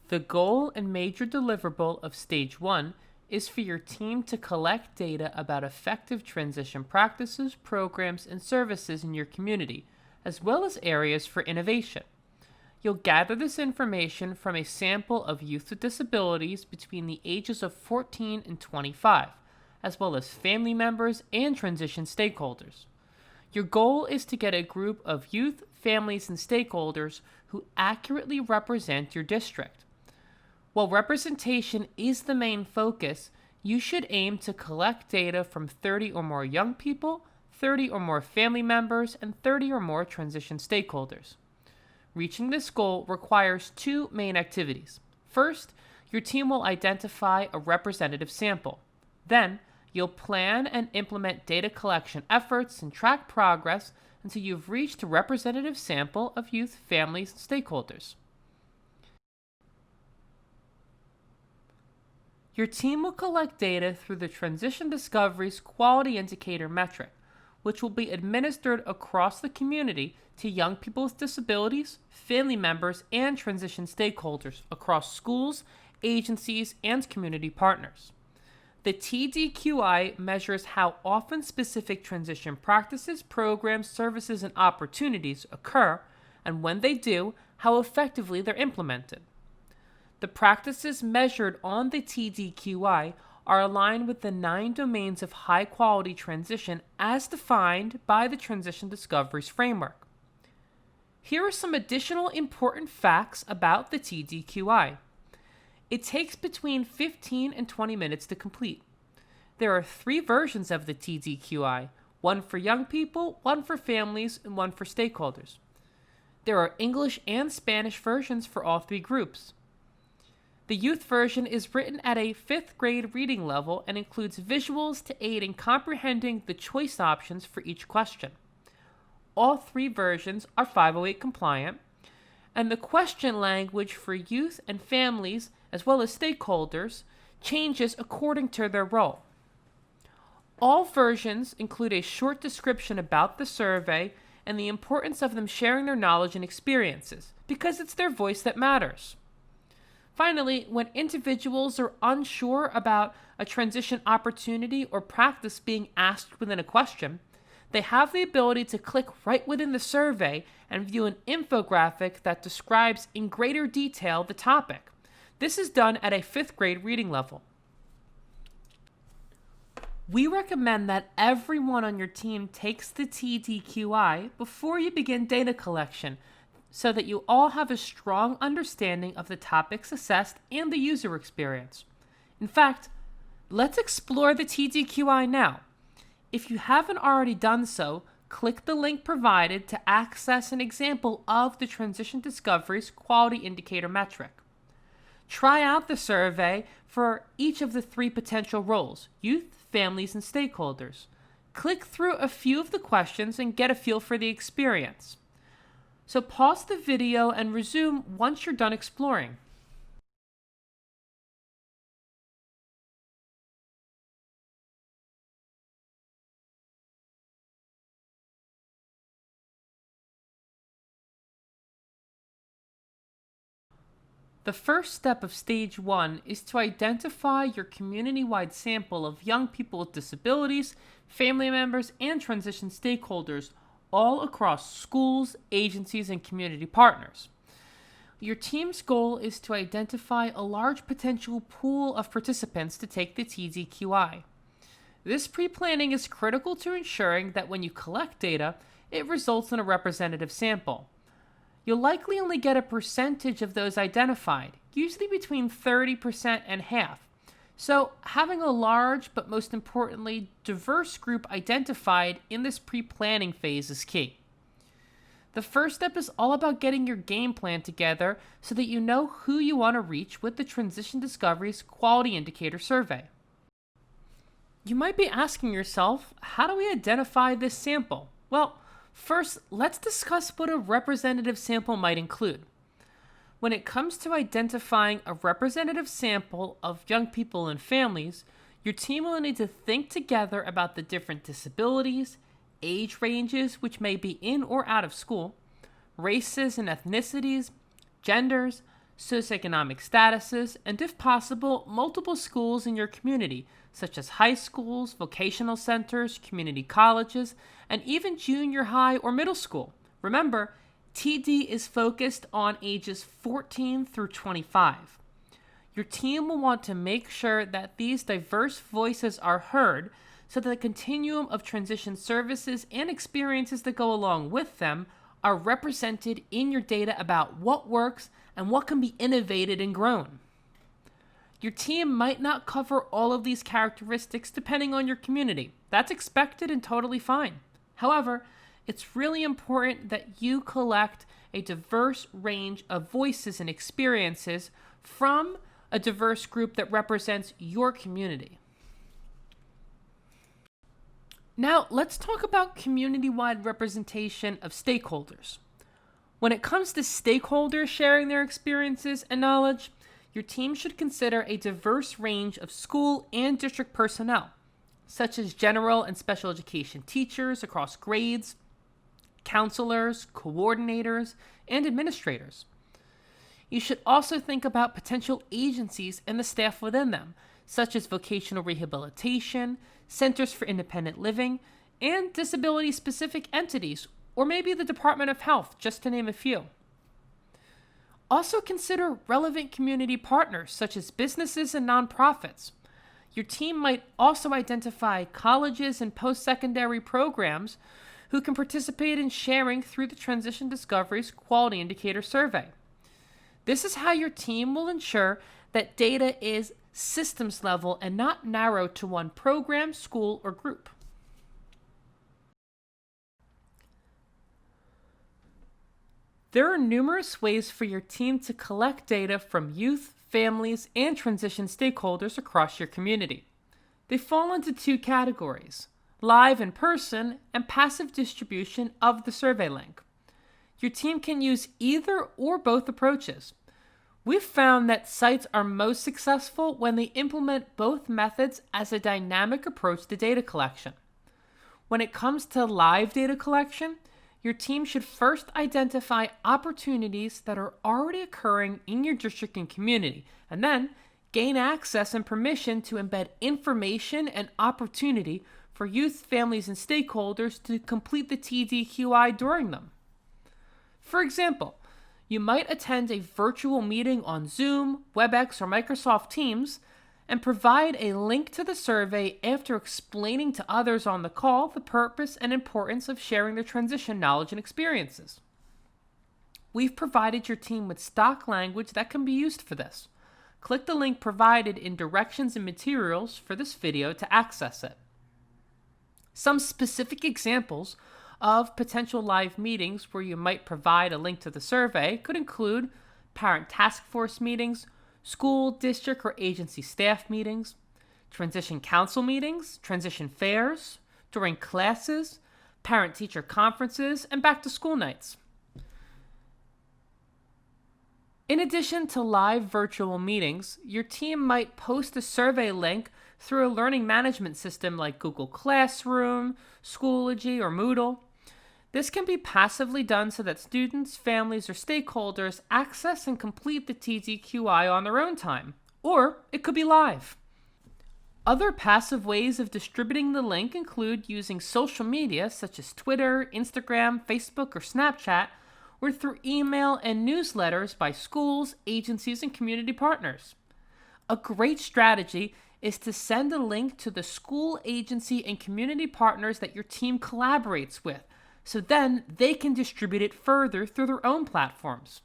The goal and major deliverable of Stage 1 is for your team to collect data about effective transition practices, programs, and services in your community, as well as areas for innovation. You'll gather this information from a sample of youth with disabilities between the ages of 14 and 25, as well as family members and transition stakeholders. Your goal is to get a group of youth, families, and stakeholders who accurately represent your district. While representation is the main focus, you should aim to collect data from 30 or more young people, 30 or more family members, and 30 or more transition stakeholders. Reaching this goal requires two main activities. First, your team will identify a representative sample. Then, you'll plan and implement data collection efforts and track progress until you've reached a representative sample of youth, families, and stakeholders. Your team will collect data through the Transition Discovery's Quality Indicator metric, which will be administered across the community to young people with disabilities, family members, and transition stakeholders across schools, agencies, and community partners. The TDQI measures how often specific transition practices, programs, services, and opportunities occur, and when they do, how effectively they're implemented. The practices measured on the TDQI are aligned with the 9 domains of high-quality transition as defined by the Transition Discoveries Framework. Here are some additional important facts about the TDQI. It takes between 15 and 20 minutes to complete. There are 3 versions of the TDQI, one for young people, one for families, and one for stakeholders. There are English and Spanish versions for all 3 groups. The youth version is written at a 5th grade reading level and includes visuals to aid in comprehending the choice options for each question. All 3 versions are 508 compliant, and the question language for youth and families, as well as stakeholders, changes according to their role. All versions include a short description about the survey and the importance of them sharing their knowledge and experiences, because it's their voice that matters. Finally, when individuals are unsure about a transition opportunity or practice being asked within a question, they have the ability to click right within the survey and view an infographic that describes in greater detail the topic. This is done at a 5th grade reading level. We recommend that everyone on your team takes the TDQI before you begin data collection, so that you all have a strong understanding of the topics assessed and the user experience. In fact, let's explore the TDQI now. If you haven't already done so, click the link provided to access an example of the Transition Discovery's Quality Indicator metric. Try out the survey for each of the 3 potential roles: youth, families, and stakeholders. Click through a few of the questions and get a feel for the experience. So pause the video and resume once you're done exploring. The first step of Stage 1 is to identify your community-wide sample of young people with disabilities, family members, and transition stakeholders all across schools, agencies, and community partners. Your team's goal is to identify a large potential pool of participants to take the TDQI. This pre-planning is critical to ensuring that when you collect data, it results in a representative sample. You'll likely only get a percentage of those identified, usually between 30% and half. So having a large, but most importantly, diverse group identified in this pre-planning phase is key. The first step is all about getting your game plan together so that you know who you want to reach with the Transition Discovery's Quality Indicator Survey. You might be asking yourself, how do we identify this sample? Well, first, let's discuss what a representative sample might include. When it comes to identifying a representative sample of young people and families, your team will need to think together about the different disabilities, age ranges which may be in or out of school, races and ethnicities, genders, socioeconomic statuses, and if possible, multiple schools in your community, such as high schools, vocational centers, community colleges, and even junior high or middle school. Remember, TD is focused on ages 14 through 25. Your team will want to make sure that these diverse voices are heard so that the continuum of transition services and experiences that go along with them are represented in your data about what works and what can be innovated and grown. Your team might not cover all of these characteristics depending on your community. That's expected and totally fine. However, it's really important that you collect a diverse range of voices and experiences from a diverse group that represents your community. Now, let's talk about community-wide representation of stakeholders. When it comes to stakeholders sharing their experiences and knowledge, your team should consider a diverse range of school and district personnel, such as general and special education teachers across grades, counselors, coordinators, and administrators. You should also think about potential agencies and the staff within them, such as vocational rehabilitation, centers for independent living, and disability-specific entities, or maybe the Department of Health, just to name a few. Also consider relevant community partners, such as businesses and nonprofits. Your team might also identify colleges and post-secondary programs who can participate in sharing through the Transition Discovery's Quality Indicator Survey. This is how your team will ensure that data is systems level and not narrowed to one program, school, or group. There are numerous ways for your team to collect data from youth, families, and transition stakeholders across your community. They fall into two categories: live in person and passive distribution of the survey link. Your team can use either or both approaches. We've found that sites are most successful when they implement both methods as a dynamic approach to data collection. When it comes to live data collection, your team should first identify opportunities that are already occurring in your district and community, and then gain access and permission to embed information and opportunity for youth, families, and stakeholders to complete the TDQI during them. For example, you might attend a virtual meeting on Zoom, WebEx, or Microsoft Teams and provide a link to the survey after explaining to others on the call the purpose and importance of sharing their transition knowledge and experiences. We've provided your team with stock language that can be used for this. Click the link provided in directions and materials for this video to access it. Some specific examples of potential live meetings where you might provide a link to the survey could include parent task force meetings, school, district, or agency staff meetings, transition council meetings, transition fairs, during classes, parent-teacher conferences, and back-to-school nights. In addition to live virtual meetings, your team might post a survey link through a learning management system like Google Classroom, Schoology, or Moodle. This can be passively done so that students, families, or stakeholders access and complete the TDQI on their own time, or it could be live. Other passive ways of distributing the link include using social media such as Twitter, Instagram, Facebook, or Snapchat, or through email and newsletters by schools, agencies, and community partners. A great strategy is to send a link to the school, agency, and community partners that your team collaborates with, so then they can distribute it further through their own platforms.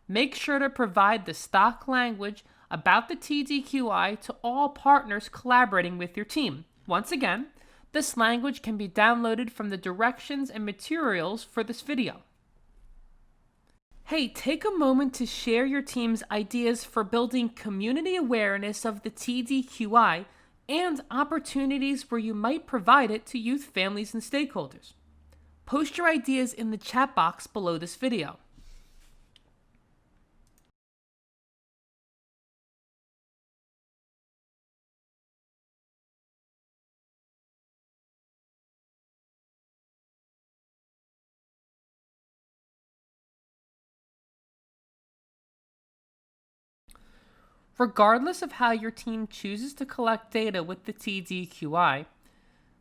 Make sure to provide the stock language about the TDQI to all partners collaborating with your team. Once again, this language can be downloaded from the directions and materials for this video. Hey, take a moment to share your team's ideas for building community awareness of the TDQI and opportunities where you might provide it to youth, families, and stakeholders. Post your ideas in the chat box below this video. Regardless of how your team chooses to collect data with the TDQI,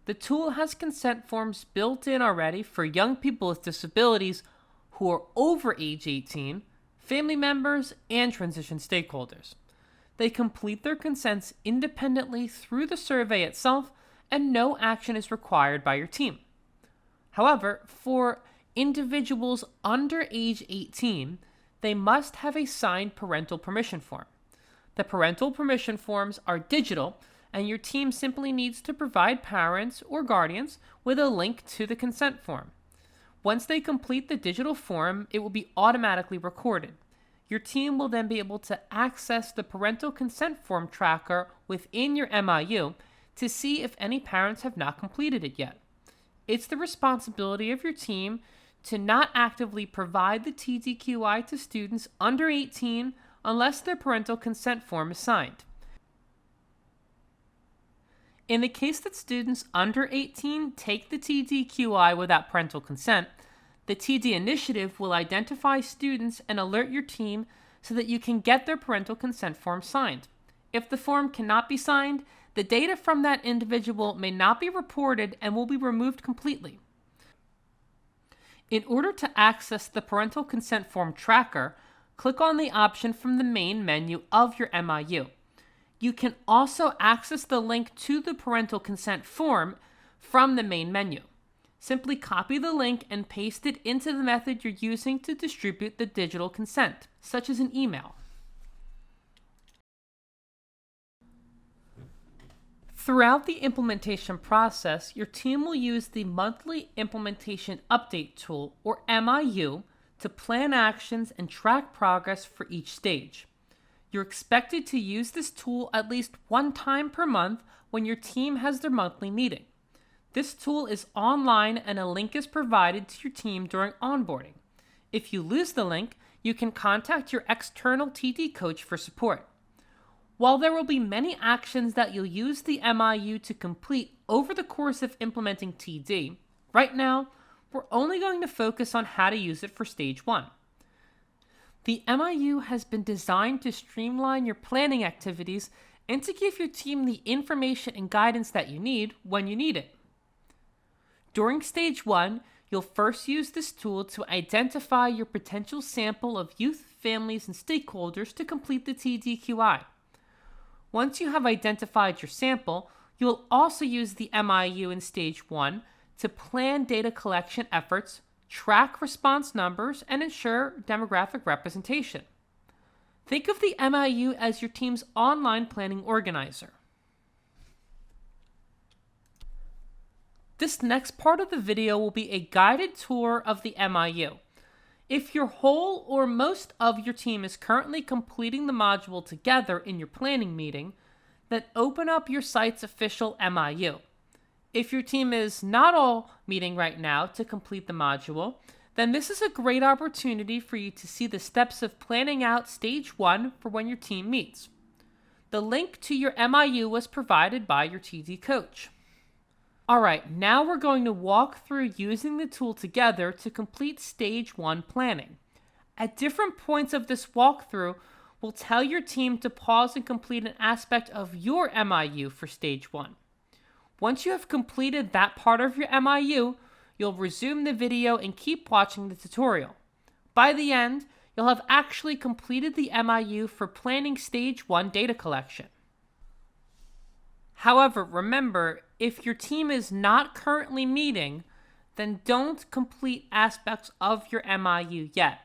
the tool has consent forms built in already for young people with disabilities who are over age 18, family members, and transition stakeholders. They complete their consents independently through the survey itself, and no action is required by your team. However, for individuals under age 18, they must have a signed parental permission form. The parental permission forms are digital, and your team simply needs to provide parents or guardians with a link to the consent form. Once they complete the digital form, it will be automatically recorded. Your team will then be able to access the parental consent form tracker within your MIU to see if any parents have not completed it yet. It's the responsibility of your team to not actively provide the TDQI to students under 18 unless their parental consent form is signed. In the case that students under 18 take the TDQI without parental consent, the TD initiative will identify students and alert your team so that you can get their parental consent form signed. If the form cannot be signed, the data from that individual may not be reported and will be removed completely. In order to access the parental consent form tracker, click on the option from the main menu of your MIU. You can also access the link to the parental consent form from the main menu. Simply copy the link and paste it into the method you're using to distribute the digital consent, such as an email. Throughout the implementation process, your team will use the Monthly Implementation Update Tool, or MIU, to plan actions and track progress for each stage. You're expected to use this tool at least one time per month when your team has their monthly meeting. This tool is online and a link is provided to your team during onboarding. If you lose the link, you can contact your external TD coach for support. While there will be many actions that you'll use the MIU to complete over the course of implementing TD, right now, we're only going to focus on how to use it for Stage 1. The MIU has been designed to streamline your planning activities and to give your team the information and guidance that you need when you need it. During Stage 1, you'll first use this tool to identify your potential sample of youth, families, and stakeholders to complete the TDQI. Once you have identified your sample, you'll also use the MIU in Stage 1 to plan data collection efforts, track response numbers, and ensure demographic representation. Think of the MIU as your team's online planning organizer. This next part of the video will be a guided tour of the MIU. If your whole or most of your team is currently completing the module together in your planning meeting, then open up your site's official MIU. If your team is not all meeting right now to complete the module, then this is a great opportunity for you to see the steps of planning out Stage 1 for when your team meets. The link to your MIU was provided by your TD coach. Alright, now we're going to walk through using the tool together to complete Stage 1 planning. At different points of this walkthrough, we'll tell your team to pause and complete an aspect of your MIU for Stage 1. Once you have completed that part of your MIU, you'll resume the video and keep watching the tutorial. By the end, you'll have actually completed the MIU for planning Stage 1 data collection. However, remember, if your team is not currently meeting, then don't complete aspects of your MIU yet.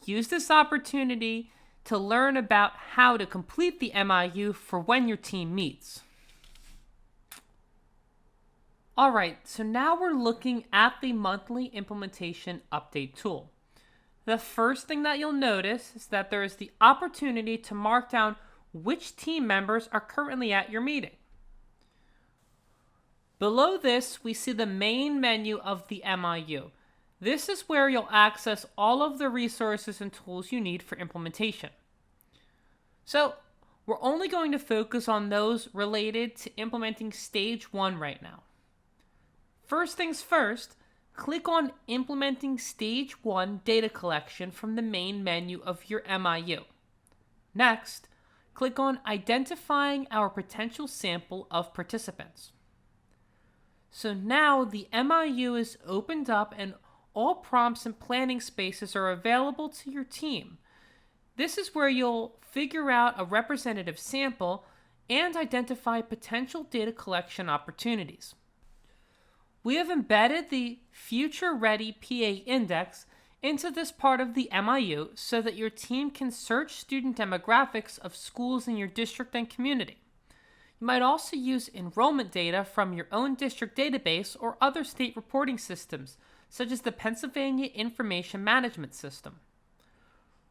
Use this opportunity to learn about how to complete the MIU for when your team meets. Alright, so now we're looking at the Monthly Implementation Update tool. The first thing that you'll notice is that there is the opportunity to mark down which team members are currently at your meeting. Below this, we see the main menu of the MIU. This is where you'll access all of the resources and tools you need for implementation. So, we're only going to focus on those related to implementing Stage 1 right now. First things first, click on Implementing Stage 1 Data Collection from the main menu of your MIU. Next, click on Identifying Our Potential Sample of Participants. So now the MIU is opened up and all prompts and planning spaces are available to your team. This is where you'll figure out a representative sample and identify potential data collection opportunities. We have embedded the Future Ready PA Index into this part of the MIU so that your team can search student demographics of schools in your district and community. You might also use enrollment data from your own district database or other state reporting systems, such as the Pennsylvania Information Management System.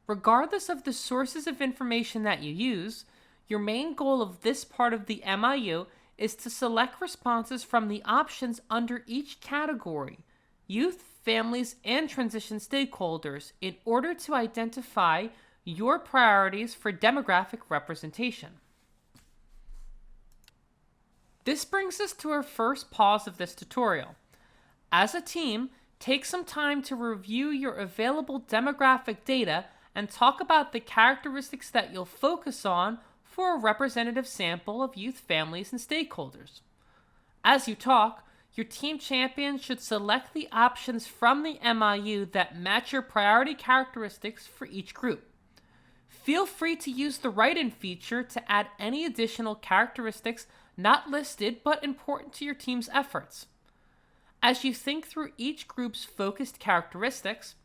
Regardless of the sources of information that you use, your main goal of this part of the MIU is to select responses from the options under each category, youth, families, and transition stakeholders, in order to identify your priorities for demographic representation. This brings us to our first pause of this tutorial. As a team, take some time to review your available demographic data and talk about the characteristics that you'll focus on for a representative sample of youth, families, and stakeholders. As you talk, your team champion should select the options from the MIU that match your priority characteristics for each group. Feel free to use the write-in feature to add any additional characteristics not listed but important to your team's efforts. As you think through each group's focused characteristics,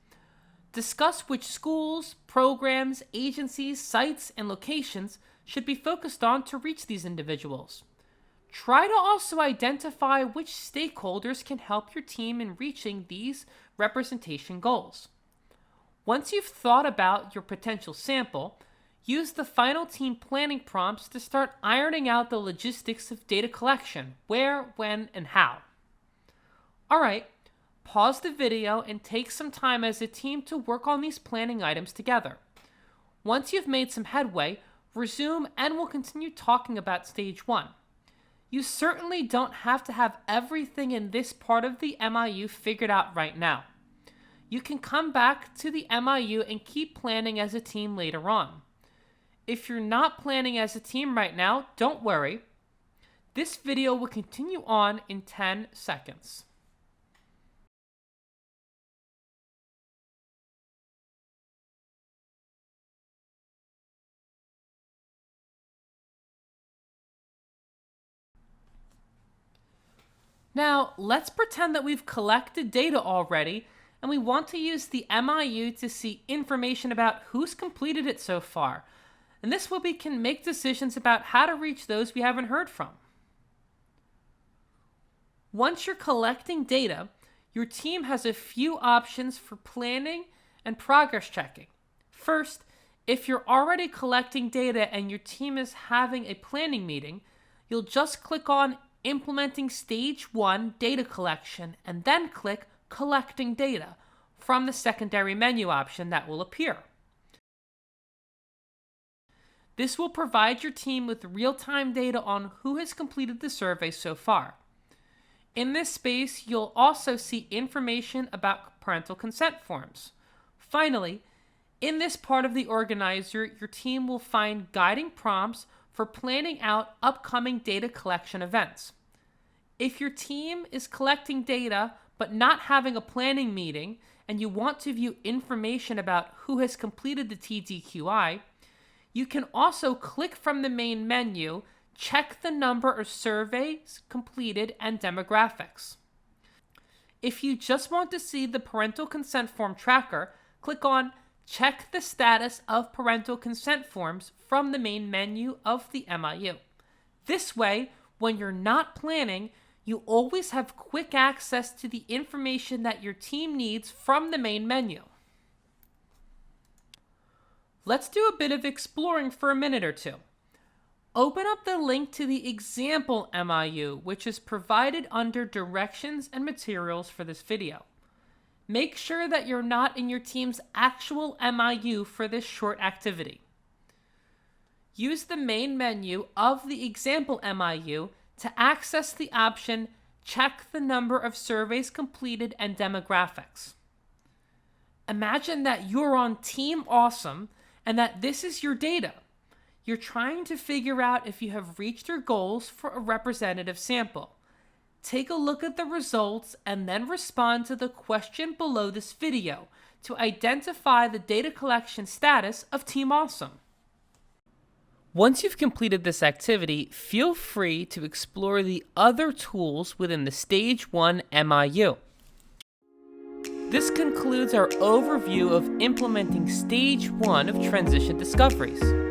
discuss which schools, programs, agencies, sites, and locations should be focused on to reach these individuals. Try to also identify which stakeholders can help your team in reaching these representation goals. Once you've thought about your potential sample, use the final team planning prompts to start ironing out the logistics of data collection, where, when, and how. Alright, pause the video and take some time as a team to work on these planning items together. Once you've made some headway, resume and we'll continue talking about stage 1. You certainly don't have to have everything in this part of the MIU figured out right now. You can come back to the MIU and keep planning as a team later on. If you're not planning as a team right now, don't worry. This video will continue on in 10 seconds. Now, let's pretend that we've collected data already and we want to use the MIU to see information about who's completed it so far. And this way we can make decisions about how to reach those we haven't heard from. Once you're collecting data, your team has a few options for planning and progress checking. First, if you're already collecting data and your team is having a planning meeting, you'll just click on Implementing Stage 1 Data Collection and then click Collecting Data from the secondary menu option that will appear. This will provide your team with real-time data on who has completed the survey so far. In this space, you'll also see information about parental consent forms. Finally, in this part of the organizer, your team will find guiding prompts for planning out upcoming data collection events. If your team is collecting data but not having a planning meeting and you want to view information about who has completed the TDQI, you can also click from the main menu, check the number of surveys completed and demographics. If you just want to see the parental consent form tracker, click on Check the Status of Parental Consent Forms from the main menu of the MIU. This way, when you're not planning, you always have quick access to the information that your team needs from the main menu. Let's do a bit of exploring for a minute or two. Open up the link to the example MIU, which is provided under Directions and Materials for this video. Make sure that you're not in your team's actual MIU for this short activity. Use the main menu of the example MIU to access the option Check the Number of Surveys Completed and Demographics. Imagine that you're on Team Awesome and that this is your data. you're trying to figure out if you have reached your goals for a representative sample. Take a look at the results and then respond to the question below this video to identify the data collection status of Team Awesome. Once you've completed this activity, feel free to explore the other tools within the Stage 1 MIU. This concludes our overview of implementing Stage 1 of Transition Discoveries.